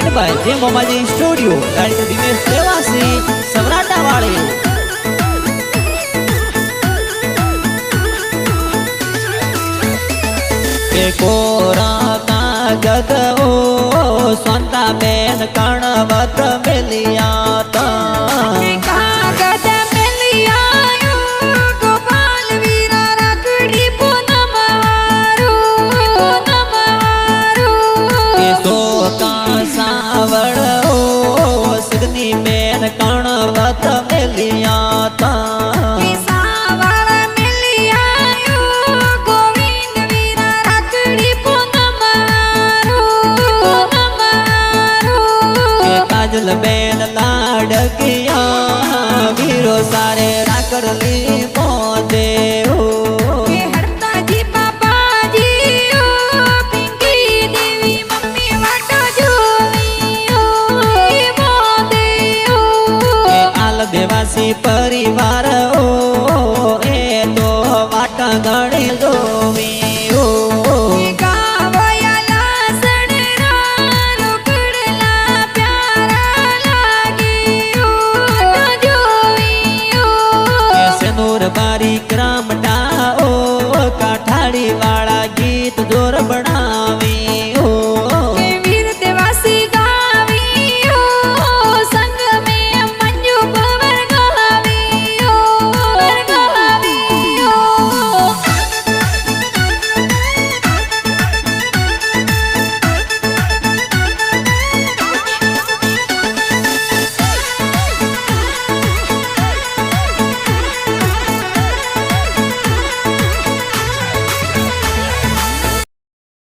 present by जय मोमाजी studio गाड़ी दिनेश देवासी सम्राटा वाले के कोरा कागद ओ स्वंता बेन कणवत मिलिया कागद मिलिया गोपाल वीरा रखड़ी पूनम सो का सावड़ ओ सिगनी बेन कणवत मिलिया काजल बेन लाडकिया वीरो सारे राकर ली मोदे हो हरता जी पापा जी ओ पिंकी देवी मम्मी वाटो जोवी ओ मोदे हो आल देवासी परिवार ओ ए तो वाटा गणी जोवी हो बारी करा